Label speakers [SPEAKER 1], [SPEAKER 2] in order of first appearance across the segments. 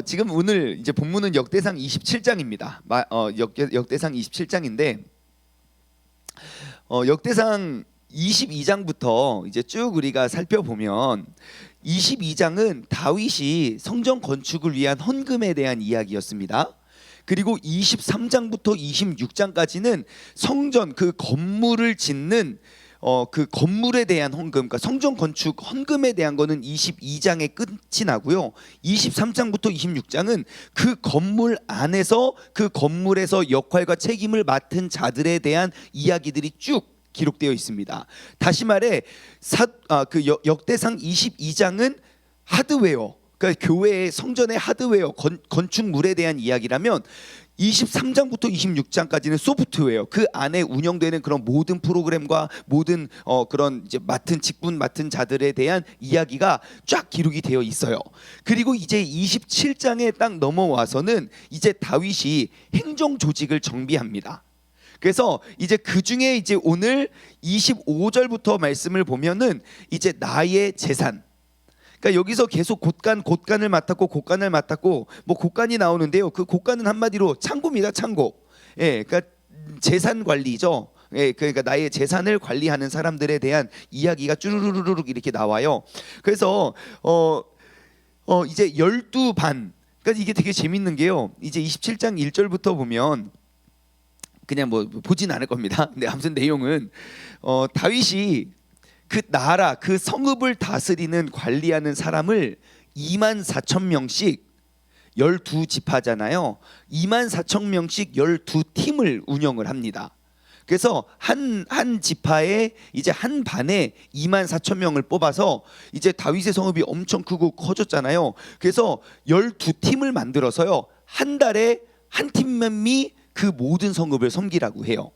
[SPEAKER 1] 지금 오늘 이제 본문은 역대상 27장입니다. 역대상 27장인데 역대상 22장부터 이제 쭉 우리가 살펴보면 22장은 다윗이 성전 건축을 위한 헌금에 대한 이야기였습니다. 그리고 23장부터 26장까지는 성전 그 건물을 짓는 그 건물에 대한 헌금, 그러니까 성전 건축 헌금에 대한 거는 22장에 끝이 나고요. 23장부터 26장은 그 건물 안에서 그 건물에서 역할과 책임을 맡은 자들에 대한 이야기들이 쭉 기록되어 있습니다. 다시 말해 역대상 22장은 하드웨어, 그러니까 교회의 성전의 하드웨어 건축물에 대한 이야기라면 23장부터 26장까지는 소프트웨어, 그 안에 운영되는 그런 모든 프로그램과 모든 그런 이제 직분 맡은 자들에 대한 이야기가 쫙 기록이 되어 있어요. 그리고 이제 27장에 딱 넘어와서는 이제 다윗이 행정 조직을 정비합니다. 그래서 이제 그 중에 이제 오늘 25절부터 말씀을 보면은 이제 나의 재산, 그러니까 여기서 계속 곳간을 맡았고 뭐 곳간이 나오는데요. 그 곳간은 한마디로 창고입니다. 창고. 예, 그러니까 재산 관리죠. 예, 그러니까 나의 재산을 관리하는 사람들에 대한 이야기가 쭈루루루룩 이렇게 나와요. 그래서 이제 12반. 그러니까 이게 되게 재밌는 게요. 이제 27장 1절부터 보면 그냥 뭐 보진 않을 겁니다. 근데 아무튼 내용은 다윗이 그 나라, 그 성읍을 다스리는 관리하는 사람을 24,000명씩 12지파잖아요. 24,000명씩 12팀을 운영을 합니다. 그래서 한 지파에 이제 한 반에 24,000명을 뽑아서 이제 다윗의 성읍이 엄청 크고 커졌잖아요. 그래서 12팀을 만들어서요. 한 달에 한 팀만이 그 모든 성읍을 섬기라고 해요.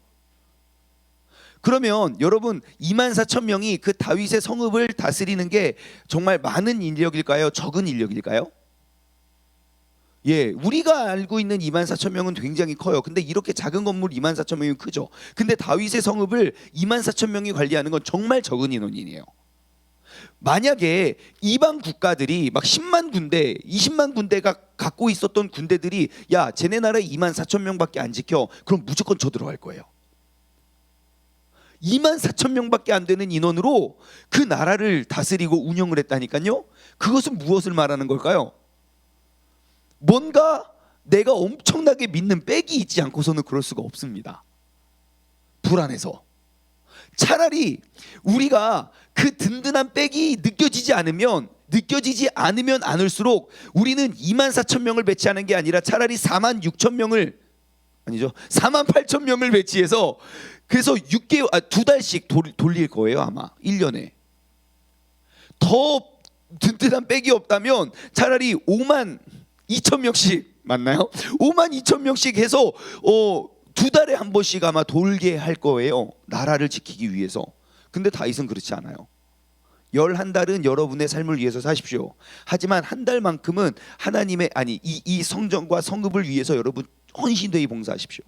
[SPEAKER 1] 그러면 여러분 24,000명이 그 다윗의 성읍을 다스리는 게 정말 많은 인력일까요? 적은 인력일까요? 예, 우리가 알고 있는 24,000명은 굉장히 커요. 근데 이렇게 작은 건물 24,000명이면 크죠. 근데 다윗의 성읍을 24,000명이 관리하는 건 정말 적은 인원이에요. 만약에 이방 국가들이 막 10만 군대, 20만 군대가 갖고 있었던 군대들이 야, 쟤네 나라에 24,000명밖에 안 지켜. 그럼 무조건 쳐들어갈 거예요. 24,000명밖에 안 되는 인원으로 그 나라를 다스리고 운영을 했다니까요. 그것은 무엇을 말하는 걸까요? 뭔가 내가 엄청나게 믿는 백이 있지 않고서는 그럴 수가 없습니다. 불안해서. 차라리 우리가 그 든든한 백이 느껴지지 않으면 않을수록 우리는 24,000명을 배치하는 게 아니라 차라리 46,000명을 아니죠, 48,000명을 배치해서 그래서 2달씩 돌릴 거예요. 아마 1년에. 더 든든한 백이 없다면 차라리 52,000명씩, 맞나요? 52,000명씩 해서 2달에 한 번씩 아마 돌게 할 거예요. 나라를 지키기 위해서. 근데 다윗은 그렇지 않아요. 11달은 여러분의 삶을 위해서 사십시오. 하지만 한 달만큼은 하나님의 이 성전과 성읍을 위해서 여러분 헌신되이 봉사하십시오.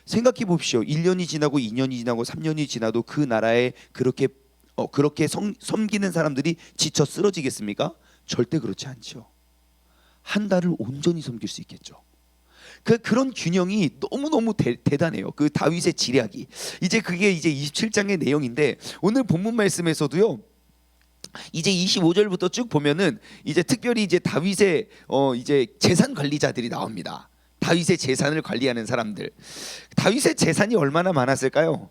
[SPEAKER 1] 생각해 봅시오. 1년이 지나고 2년이 지나고 3년이 지나도 그 나라에 그렇게 섬기는 사람들이 지쳐 쓰러지겠습니까? 절대 그렇지 않죠. 한 달을 온전히 섬길 수 있겠죠. 그런 균형이 너무너무 대단해요. 그 다윗의 지략이. 이제 그게 이제 27장의 내용인데 오늘 본문 말씀에서도요. 이제 25절부터 쭉 보면은 이제 특별히 이제 다윗의 이제 재산 관리자들이 나옵니다. 다윗의 재산을 관리하는 사람들. 다윗의 재산이 얼마나 많았을까요?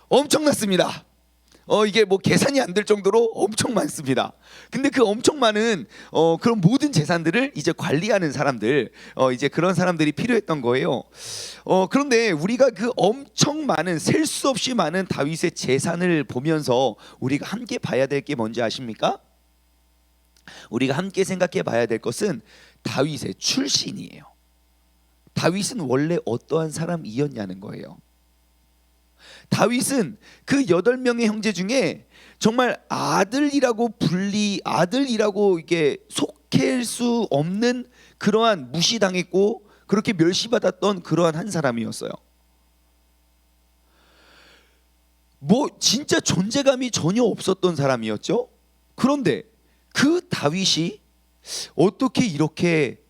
[SPEAKER 1] 엄청났습니다. 이게 뭐 계산이 안 될 정도로 엄청 많습니다. 근데 그 엄청 많은 그런 모든 재산들을 이제 관리하는 사람들, 이제 그런 사람들이 필요했던 거예요. 그런데 우리가 그 엄청 많은, 셀 수 없이 많은 다윗의 재산을 보면서 우리가 함께 봐야 될 게 뭔지 아십니까? 우리가 함께 생각해 봐야 될 것은 다윗의 출신이에요. 다윗은 원래 어떠한 사람이었냐는 거예요. 다윗은 그 8명의 형제 중에 정말 아들이라고 이게 속할 수 없는 그러한 무시당했고 그렇게 멸시받았던 그러한 한 사람이었어요. 뭐 진짜 존재감이 전혀 없었던 사람이었죠. 그런데 그 다윗이 어떻게 이렇게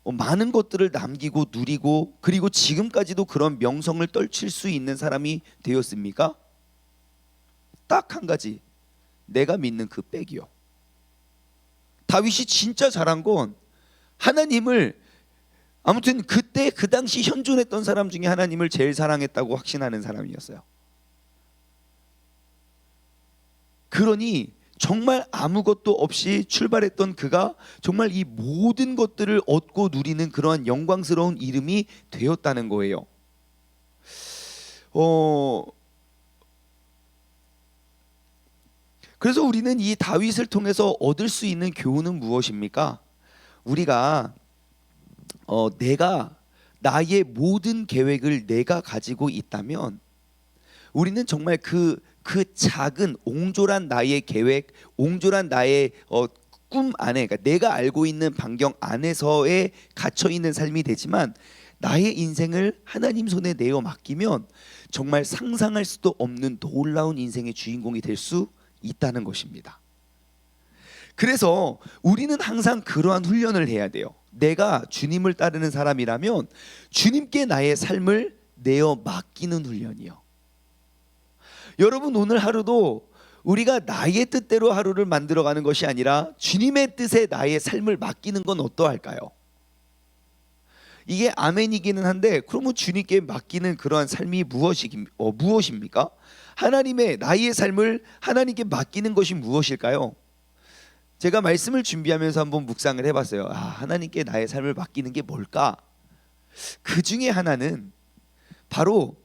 [SPEAKER 1] 많은 것들을 남기고 누리고 그리고 지금까지도 그런 명성을 떨칠 수 있는 사람이 되었습니까? 딱 한 가지, 내가 믿는 그 백이요. 다윗이 진짜 잘한 건 하나님을, 아무튼 그때 그 당시 현존했던 사람 중에 하나님을 제일 사랑했다고 확신하는 사람이었어요. 그러니 정말 아무것도 없이 출발했던 그가 정말 이 모든 것들을 얻고 누리는 그러한 영광스러운 이름이 되었다는 거예요. 그래서 우리는 이 다윗을 통해서 얻을 수 있는 교훈은 무엇입니까? 우리가 내가 나의 모든 계획을 내가 가지고 있다면 우리는 정말 그 작은 옹졸한 나의 계획, 옹졸한 나의 꿈 안에, 그러니까 내가 알고 있는 반경 안에서에 갇혀 있는 삶이 되지만 나의 인생을 하나님 손에 내어 맡기면 정말 상상할 수도 없는 놀라운 인생의 주인공이 될 수 있다는 것입니다. 그래서 우리는 항상 그러한 훈련을 해야 돼요. 내가 주님을 따르는 사람이라면 주님께 나의 삶을 내어 맡기는 훈련이요. 여러분, 오늘 하루도 우리가 나의 뜻대로 하루를 만들어가는 것이 아니라 주님의 뜻에 나의 삶을 맡기는 건 어떠할까요? 이게 아멘이기는 한데, 그러면 주님께 맡기는 그러한 삶이 무엇입니까? 하나님의 나의 삶을 하나님께 맡기는 것이 무엇일까요? 제가 말씀을 준비하면서 한번 묵상을 해봤어요. 하나님께 나의 삶을 맡기는 게 뭘까? 그 중에 하나는 바로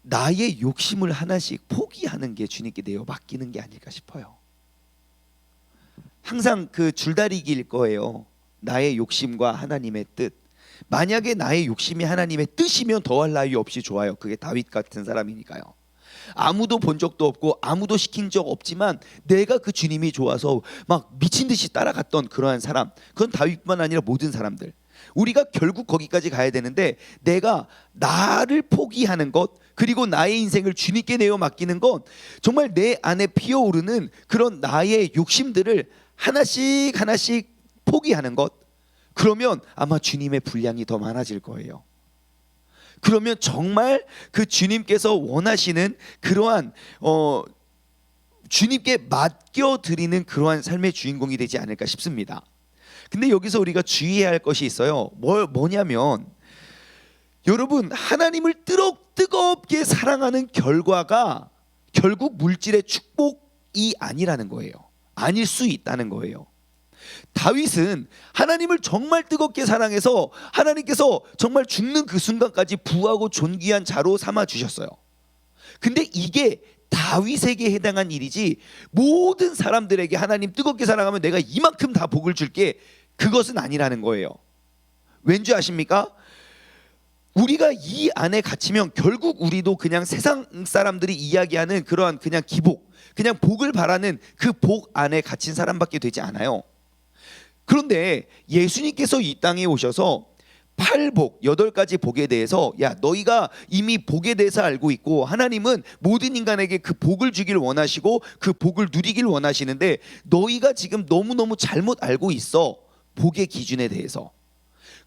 [SPEAKER 1] 나의 욕심을 하나씩 포기하는 게 주님께 내어 맡기는 게 아닐까 싶어요. 항상 그 줄다리기일 거예요. 나의 욕심과 하나님의 뜻. 만약에 나의 욕심이 하나님의 뜻이면 더할 나위 없이 좋아요. 그게 다윗 같은 사람이니까요. 아무도 본 적도 없고 아무도 시킨 적 없지만 내가 그 주님이 좋아서 막 미친 듯이 따라갔던 그러한 사람, 그건 다윗뿐만 아니라 모든 사람들. 우리가 결국 거기까지 가야 되는데, 내가 나를 포기하는 것, 그리고 나의 인생을 주님께 내어 맡기는 건 정말 내 안에 피어오르는 그런 나의 욕심들을 하나씩 하나씩 포기하는 것. 그러면 아마 주님의 분량이 더 많아질 거예요. 그러면 정말 그 주님께서 원하시는 그러한 주님께 맡겨드리는 그러한 삶의 주인공이 되지 않을까 싶습니다. 근데 여기서 우리가 주의해야 할 것이 있어요. 뭐냐면, 여러분, 하나님을 뜨겁게 사랑하는 결과가 결국 물질의 축복이 아니라는 거예요. 아닐 수 있다는 거예요. 다윗은 하나님을 정말 뜨겁게 사랑해서 하나님께서 정말 죽는 그 순간까지 부하고 존귀한 자로 삼아 주셨어요. 근데 이게 다윗에게 해당한 일이지, 모든 사람들에게 하나님 뜨겁게 사랑하면 내가 이만큼 다 복을 줄게, 그것은 아니라는 거예요. 왠지 아십니까? 우리가 이 안에 갇히면 결국 우리도 그냥 세상 사람들이 이야기하는 그러한 그냥 기복, 그냥 복을 바라는 그 복 안에 갇힌 사람밖에 되지 않아요. 그런데 예수님께서 이 땅에 오셔서 8복, 8가지 복에 대해서, 너희가 이미 복에 대해서 알고 있고 하나님은 모든 인간에게 그 복을 주길 원하시고 그 복을 누리길 원하시는데 너희가 지금 너무너무 잘못 알고 있어, 복의 기준에 대해서.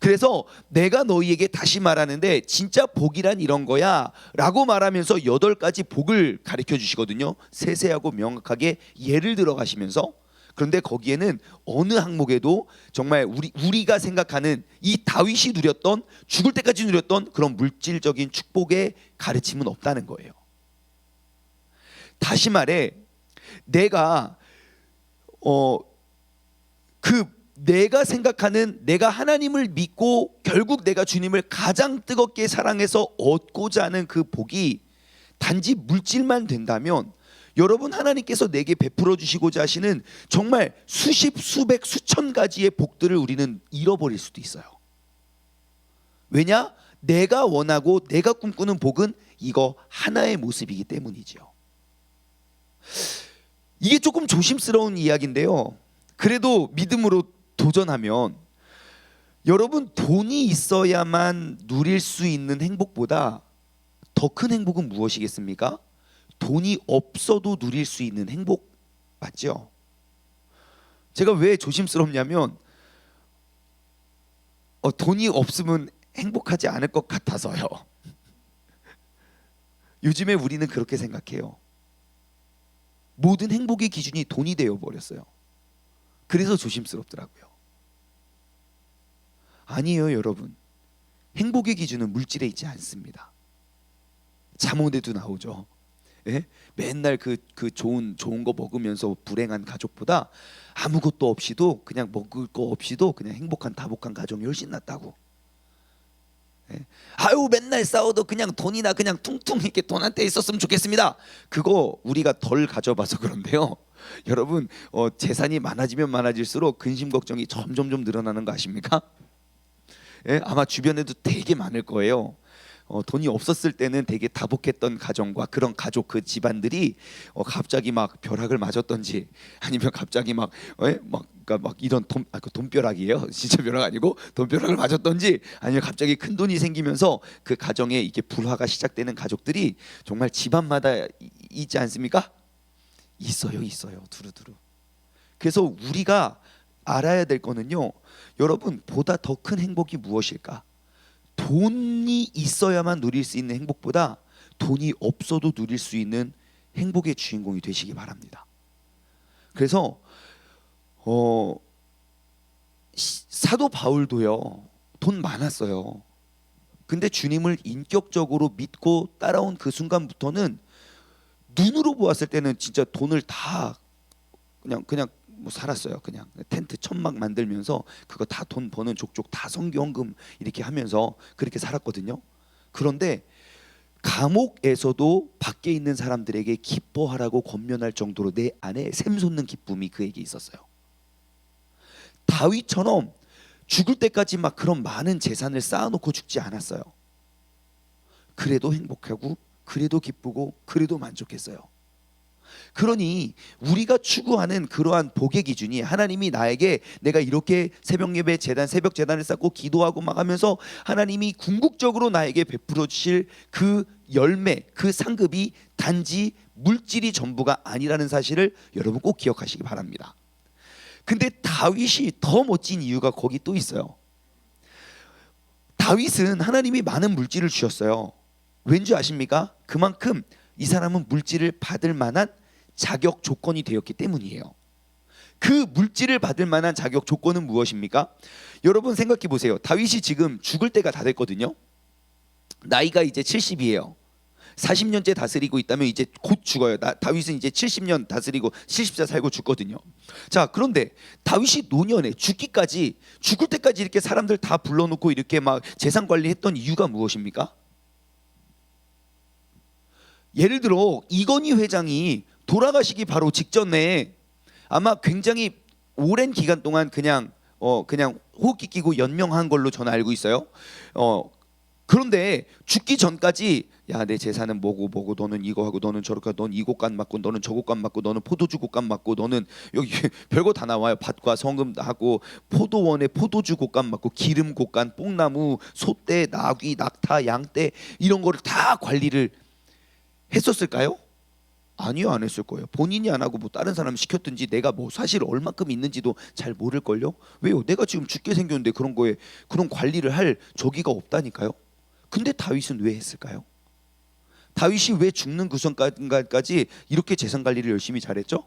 [SPEAKER 1] 그래서 내가 너희에게 다시 말하는데 진짜 복이란 이런 거야 라고 말하면서 8가지 복을 가르쳐 주시거든요. 세세하고 명확하게 예를 들어 가시면서. 그런데 거기에는 어느 항목에도 정말 우리가 생각하는 이 다윗이 누렸던, 죽을 때까지 누렸던 그런 물질적인 축복의 가르침은 없다는 거예요. 다시 말해, 내가 내가 생각하는, 내가 하나님을 믿고 결국 내가 주님을 가장 뜨겁게 사랑해서 얻고자 하는 그 복이 단지 물질만 된다면, 여러분, 하나님께서 내게 베풀어 주시고자 하시는 정말 수십, 수백, 수천 가지의 복들을 우리는 잃어버릴 수도 있어요. 왜냐? 내가 원하고 내가 꿈꾸는 복은 이거 하나의 모습이기 때문이죠. 이게 조금 조심스러운 이야기인데요, 그래도 믿음으로 도전하면, 여러분, 돈이 있어야만 누릴 수 있는 행복보다 더 큰 행복은 무엇이겠습니까? 돈이 없어도 누릴 수 있는 행복 맞죠? 제가 왜 조심스럽냐면 돈이 없으면 행복하지 않을 것 같아서요. 요즘에 우리는 그렇게 생각해요. 모든 행복의 기준이 돈이 되어 버렸어요. 그래서 조심스럽더라고요. 아니에요, 여러분. 행복의 기준은 물질에 있지 않습니다. 잠언에도 나오죠. 예? 맨날 그 좋은 거 먹으면서 불행한 가족보다 아무것도 없이도 그냥 먹을 거 없이도 그냥 행복한 다복한 가정이 훨씬 낫다고. 예? 아유 맨날 싸워도 그냥 돈이나 그냥 퉁퉁 이렇게 돈한테 있었으면 좋겠습니다. 그거 우리가 덜 가져봐서 그런데요. 여러분 재산이 많아지면 많아질수록 근심 걱정이 점점 늘어나는 거 아십니까? 예? 아마 주변에도 되게 많을 거예요. 돈이 없었을 때는 되게 다복했던 가정과 그런 가족 그 집안들이 갑자기 막 벼락을 맞았던지 아니면 갑자기 그러니까 막 이런 돈벼락이에요. 진짜 벼락 아니고 돈벼락을 맞았던지 아니면 갑자기 큰 돈이 생기면서 그 가정에 이게 불화가 시작되는 가족들이 정말 집안마다 있지 않습니까? 있어요. 두루두루. 그래서 우리가 알아야 될 거는요. 여러분 보다 더 큰 행복이 무엇일까? 돈이 있어야만 누릴 수 있는 행복보다 돈이 없어도 누릴 수 있는 행복의 주인공이 되시기 바랍니다. 그래서 사도 바울도요. 돈 많았어요. 근데 주님을 인격적으로 믿고 따라온 그 순간부터는 눈으로 보았을 때는 진짜 돈을 다 그냥 뭐 살았어요. 그냥 텐트 천막 만들면서 그거 다 돈 버는 족족 다 선교헌금 이렇게 하면서 그렇게 살았거든요. 그런데 감옥에서도 밖에 있는 사람들에게 기뻐하라고 권면할 정도로 내 안에 샘솟는 기쁨이 그에게 있었어요. 다윗처럼 죽을 때까지 막 그런 많은 재산을 쌓아놓고 죽지 않았어요. 그래도 행복하고 그래도 기쁘고 그래도 만족했어요. 그러니 우리가 추구하는 그러한 복의 기준이 하나님이 나에게 내가 이렇게 새벽 예배 재단 새벽 재단을 쌓고 기도하고 막 하면서 하나님이 궁극적으로 나에게 베풀어 주실 그 열매 그 상급이 단지 물질이 전부가 아니라는 사실을 여러분 꼭 기억하시기 바랍니다. 근데 다윗이 더 멋진 이유가 거기 또 있어요. 다윗은 하나님이 많은 물질을 주셨어요. 왠지 아십니까? 그만큼 이 사람은 물질을 받을 만한 자격 조건이 되었기 때문이에요. 그 물질을 받을 만한 자격 조건은 무엇입니까? 여러분 생각해 보세요. 다윗이 지금 죽을 때가 다 됐거든요. 나이가 이제 70이에요. 40년째 다스리고 있다면 이제 곧 죽어요. 다윗은 이제 70년 다스리고 70세 살고 죽거든요. 자, 그런데 다윗이 노년에 죽을 때까지 이렇게 사람들 다 불러놓고 이렇게 막 재산 관리했던 이유가 무엇입니까? 예를 들어 이건희 회장이 돌아가시기 바로 직전에 아마 굉장히 오랜 기간 동안 그냥 호흡기 끼고 연명한 걸로 저는 알고 있어요. 그런데 죽기 전까지 야, 내 재산은 뭐고 너는 이거 하고 너는 저렇게 하고 너는 이 곳간 맞고 너는 저 곳간 맞고 너는 포도주 곳간 맞고 너는 여기 별거 다 나와요. 밭과 성금 하고 포도원에 포도주 곳간 맞고 기름 곳간 뽕나무 소떼 나귀 낙타 양떼 이런 거를 다 관리를 했었을까요? 아니요, 안 했을 거예요. 본인이 안 하고 뭐 다른 사람 시켰든지 내가 뭐 사실 얼마큼 있는지도 잘 모를걸요. 왜요? 내가 지금 죽게 생겼는데 그런 거에 그런 관리를 할 저기가 없다니까요. 근데 다윗은 왜 했을까요? 다윗이 왜 죽는 그 순간까지 이렇게 재산 관리를 열심히 잘했죠?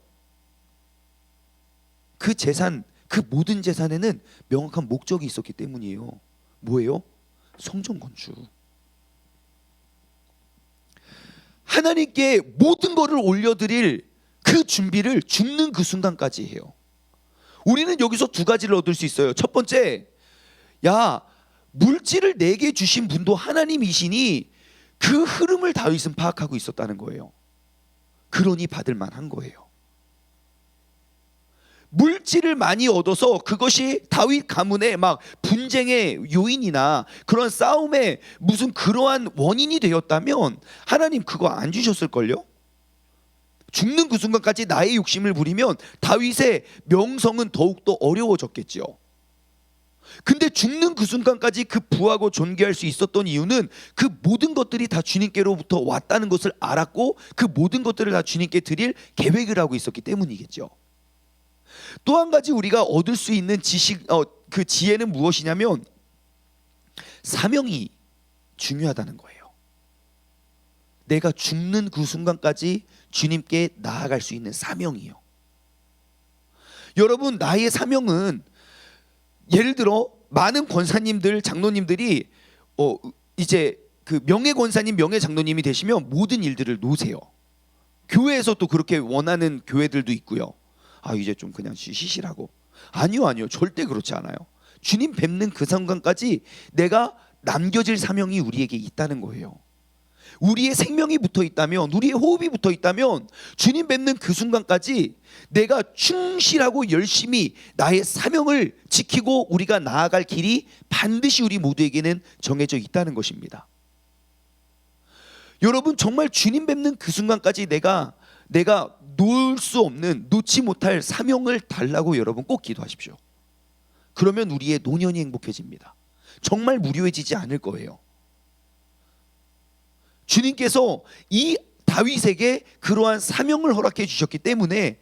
[SPEAKER 1] 그 재산, 그 모든 재산에는 명확한 목적이 있었기 때문이에요. 뭐예요? 성전 건축. 하나님께 모든 것을 올려드릴 그 준비를 죽는 그 순간까지 해요. 우리는 여기서 두 가지를 얻을 수 있어요. 첫 번째, 야, 물질을 내게 주신 분도 하나님이시니 그 흐름을 다윗은 파악하고 있었다는 거예요. 그러니 받을 만한 거예요. 물질을 많이 얻어서 그것이 다윗 가문의 막 분쟁의 요인이나 그런 싸움의 무슨 그러한 원인이 되었다면 하나님 그거 안 주셨을걸요? 죽는 그 순간까지 나의 욕심을 부리면 다윗의 명성은 더욱더 어려워졌겠죠. 근데 죽는 그 순간까지 그 부하고 존귀할 수 있었던 이유는 그 모든 것들이 다 주님께로부터 왔다는 것을 알았고 그 모든 것들을 다 주님께 드릴 계획을 하고 있었기 때문이겠죠. 또 한 가지 우리가 얻을 수 있는 그 지혜는 무엇이냐면 사명이 중요하다는 거예요. 내가 죽는 그 순간까지 주님께 나아갈 수 있는 사명이요. 여러분, 나의 사명은 예를 들어 많은 권사님들, 장로님들이 이제 그 명예 권사님, 명예 장로님이 되시면 모든 일들을 놓으세요. 교회에서 또 그렇게 원하는 교회들도 있고요. 이제 좀 그냥 쉬시라고. 아니요, 절대 그렇지 않아요. 주님 뵙는 그 순간까지 내가 남겨질 사명이 우리에게 있다는 거예요. 우리의 생명이 붙어 있다면, 우리의 호흡이 붙어 있다면 주님 뵙는 그 순간까지 내가 충실하고 열심히 나의 사명을 지키고 우리가 나아갈 길이 반드시 우리 모두에게는 정해져 있다는 것입니다. 여러분, 정말 주님 뵙는 그 순간까지 내가 놓을 수 없는, 놓지 못할 사명을 달라고 여러분 꼭 기도하십시오. 그러면 우리의 노년이 행복해집니다. 정말 무료해지지 않을 거예요. 주님께서 이 다윗에게 그러한 사명을 허락해 주셨기 때문에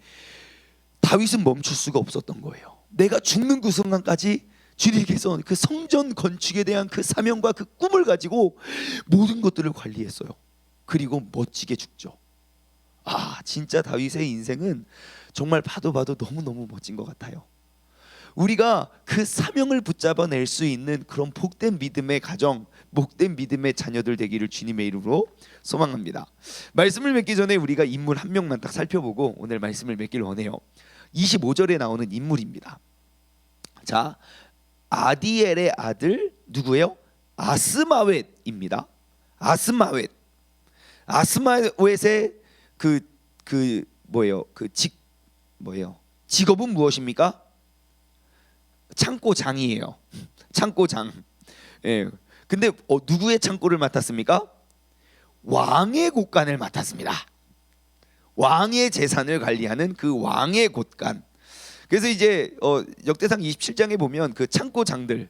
[SPEAKER 1] 다윗은 멈출 수가 없었던 거예요. 내가 죽는 그 순간까지 주님께서 그 성전 건축에 대한 그 사명과 그 꿈을 가지고 모든 것들을 관리했어요. 그리고 멋지게 죽죠. 진짜 다윗의 인생은 정말 봐도 너무너무 멋진 것 같아요. 우리가 그 사명을 붙잡아낼 수 있는 그런 복된 믿음의 가정, 복된 믿음의 자녀들 되기를 주님의 이름으로 소망합니다. 말씀을 맺기 전에 우리가 인물 한 명만 딱 살펴보고 오늘 말씀을 맺길 원해요. 25절에 나오는 인물입니다. 자, 아디엘의 아들 누구예요? 아스마웻입니다. 아스마웻의 직업은 무엇입니까? 창고장이에요. 창고장. 예. 근데 누구의 창고를 맡았습니까? 왕의 곳간을 맡았습니다. 왕의 재산을 관리하는 그 왕의 곳간. 그래서 이제 역대상 27장에 보면 그 창고장들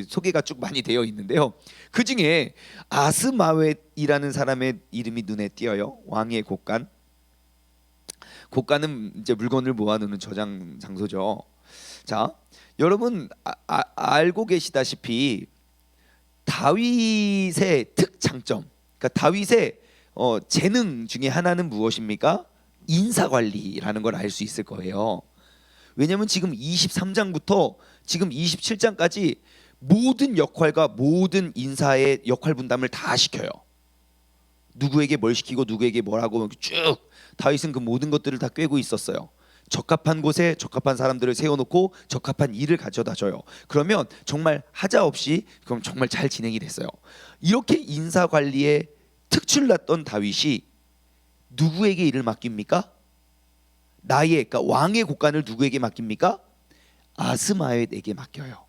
[SPEAKER 1] 소개가 쭉 많이 되어 있는데요. 그 중에 아스마웻이라는 사람의 이름이 눈에 띄어요. 왕의 곳간. 곳간은 이제 물건을 모아놓는 저장 장소죠. 자, 여러분 알고 계시다시피 다윗의 특장점, 그러니까 다윗의 재능 중에 하나는 무엇입니까? 인사관리라는 걸 알 수 있을 거예요. 왜냐하면 지금 23장부터 지금 27장까지 모든 역할과 모든 인사의 역할 분담을 다 시켜요. 누구에게 뭘 시키고 누구에게 뭘 하고 쭉 다윗은 그 모든 것들을 다 꿰고 있었어요. 적합한 곳에 적합한 사람들을 세워놓고 적합한 일을 가져다 줘요. 그러면 정말 하자 없이 그럼 정말 잘 진행이 됐어요. 이렇게 인사관리에 특출났던 다윗이 누구에게 일을 맡깁니까? 그러니까 왕의 곳간을 누구에게 맡깁니까? 아스마웻에게 맡겨요.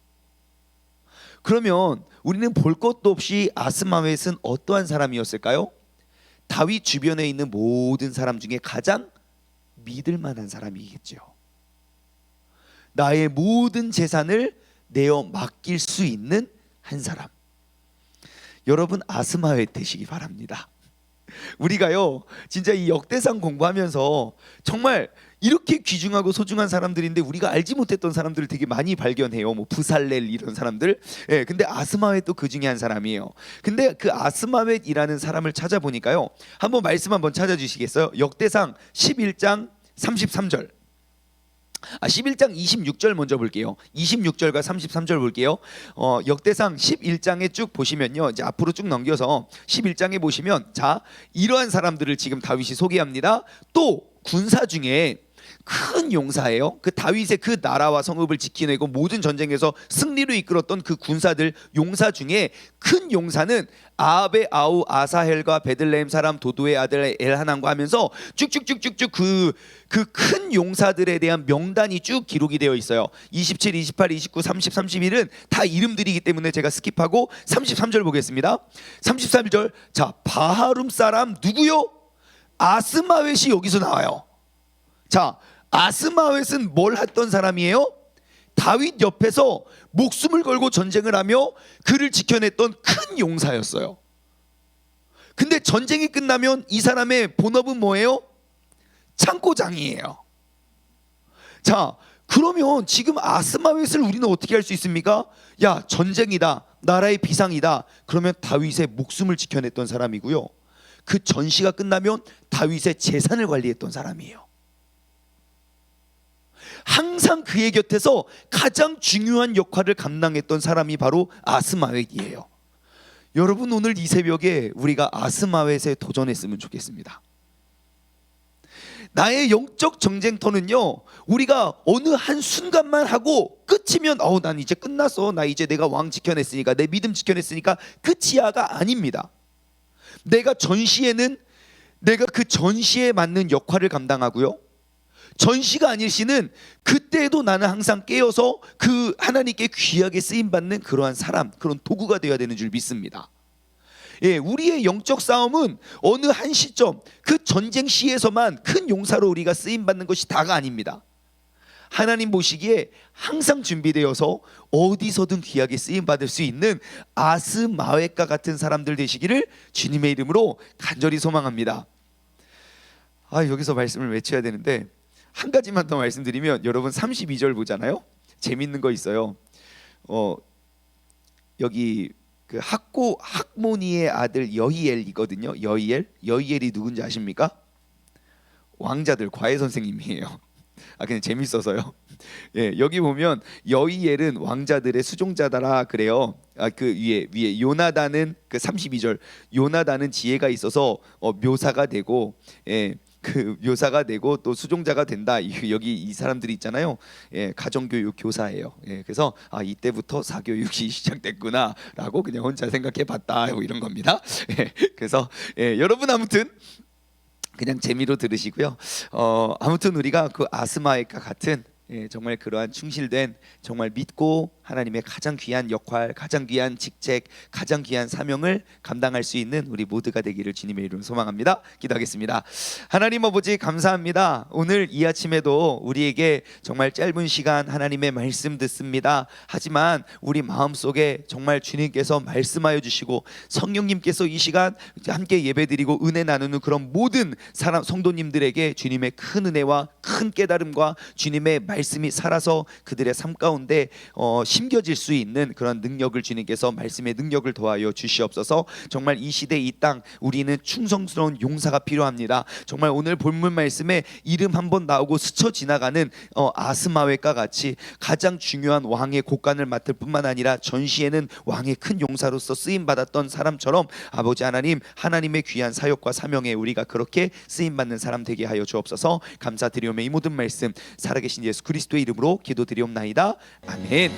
[SPEAKER 1] 그러면 우리는 볼 것도 없이 아스마웻은 어떠한 사람이었을까요? 다윗 주변에 있는 모든 사람 중에 가장 믿을 만한 사람이겠죠. 나의 모든 재산을 내어 맡길 수 있는 한 사람. 여러분 아스마웻 되시기 바랍니다. 우리가요 진짜 이 역대상 공부하면서 정말 이렇게 귀중하고 소중한 사람들인데 우리가 알지 못했던 사람들을 되게 많이 발견해요. 뭐 부살렐 이런 사람들. 근데 아스마웻도 그 중에 한 사람이에요. 근데 그 아스마웻이라는 사람을 찾아보니까요. 한번 말씀 한번 찾아주시겠어요? 역대상 11장 33절. 11장 26절 먼저 볼게요. 26절과 33절 볼게요. 역대상 11장에 쭉 보시면요. 이제 앞으로 쭉 넘겨서 11장에 보시면 자, 이러한 사람들을 지금 다윗이 소개합니다. 또 군사 중에 큰 용사예요. 그 다윗의 그 나라와 성읍을 지키내고 모든 전쟁에서 승리로 이끌었던 그 군사들 용사 중에 큰 용사는 아합의 아우 아사헬과 베들레헴 사람 도도의 아들 엘하난과 하면서 쭉쭉쭉쭉쭉 그 큰 용사들에 대한 명단이 쭉 기록이 되어 있어요. 27, 28, 29, 30, 31은 다 이름들이기 때문에 제가 스킵하고 33절 보겠습니다. 33절. 자, 바하룸 사람 누구요? 아스마웻이 여기서 나와요. 자, 아스마웻은 뭘 했던 사람이에요? 다윗 옆에서 목숨을 걸고 전쟁을 하며 그를 지켜냈던 큰 용사였어요. 근데 전쟁이 끝나면 이 사람의 본업은 뭐예요? 창고장이에요. 자, 그러면 지금 아스마웻을 우리는 어떻게 할 수 있습니까? 야, 전쟁이다, 나라의 비상이다. 그러면 다윗의 목숨을 지켜냈던 사람이고요, 그 전시가 끝나면 다윗의 재산을 관리했던 사람이에요. 항상 그의 곁에서 가장 중요한 역할을 감당했던 사람이 바로 아스마웻이에요. 여러분, 오늘 이 새벽에 우리가 아스마웻에 도전했으면 좋겠습니다. 나의 영적 전쟁터는요, 우리가 어느 한 순간만 하고 끝이면 난 이제 끝났어, 나 이제 내가 왕 지켜냈으니까, 내 믿음 지켜냈으니까 끝이야가 아닙니다. 내가 전시에는 내가 그 전시에 맞는 역할을 감당하고요, 전시가 아닐 시는 그때에도 나는 항상 깨어서 그 하나님께 귀하게 쓰임받는 그러한 사람, 그런 도구가 되어야 되는 줄 믿습니다. 예, 우리의 영적 싸움은 어느 한 시점, 그 전쟁 시에서만 큰 용사로 우리가 쓰임받는 것이 다가 아닙니다. 하나님 보시기에 항상 준비되어서 어디서든 귀하게 쓰임받을 수 있는 아스마웻과 같은 사람들 되시기를 주님의 이름으로 간절히 소망합니다. 여기서 말씀을 외쳐야 되는데 한 가지만 더 말씀드리면, 여러분 32절 보잖아요. 재밌는 거 있어요. 여기 그 학모니의 아들 여히엘이거든요. 여히엘이 누군지 아십니까? 왕자들 과외 선생님이에요. 그냥 재밌어서요. 예, 여기 보면 여히엘은 왕자들의 수종자다라 그래요. 그 위에 요나단은 그 32절, 요나단은 지혜가 있어서 묘사가 되고, 예, 그 묘사가 되고 또 수종자가 된다. 여기 이 사람들이 있잖아요. 예, 가정교육 교사예요. 예, 그래서 이때부터 사교육이 시작됐구나라고 그냥 혼자 생각해봤다, 이런 겁니다. 예, 그래서 여러분 아무튼 그냥 재미로 들으시고요. 아무튼 우리가 그 아스마웻과 같은 정말 그러한 충실된, 정말 믿고 하나님의 가장 귀한 역할, 가장 귀한 직책, 가장 귀한 사명을 감당할 수 있는 우리 모두가 되기를 주님의 이름으로 소망합니다. 기도하겠습니다. 하나님 아버지, 감사합니다. 오늘 이 아침에도 우리에게 정말 짧은 시간 하나님의 말씀 듣습니다. 하지만 우리 마음속에 정말 주님께서 말씀하여 주시고 성령님께서 이 시간 함께 예배드리고 은혜 나누는 그런 모든 사람 성도님들에게 주님의 큰 은혜와 큰 깨달음과 주님의 말씀이 살아서 그들의 삶 가운데 심겨질 수 있는 그런 능력을 주님께서 말씀의 능력을 더하여 주시옵소서. 정말 이 시대 이 땅 우리는 충성스러운 용사가 필요합니다. 정말 오늘 본문 말씀에 이름 한번 나오고 스쳐 지나가는 아스마웻과 같이 가장 중요한 왕의 곡간을 맡을 뿐만 아니라 전시에는 왕의 큰 용사로서 쓰임 받았던 사람처럼 아버지 하나님, 하나님의 귀한 사역과 사명에 우리가 그렇게 쓰임 받는 사람 되게 하여 주옵소서. 감사드리오며 이 모든 말씀 살아계신 예수 그리스도의 이름으로 기도드리옵나이다. 아멘.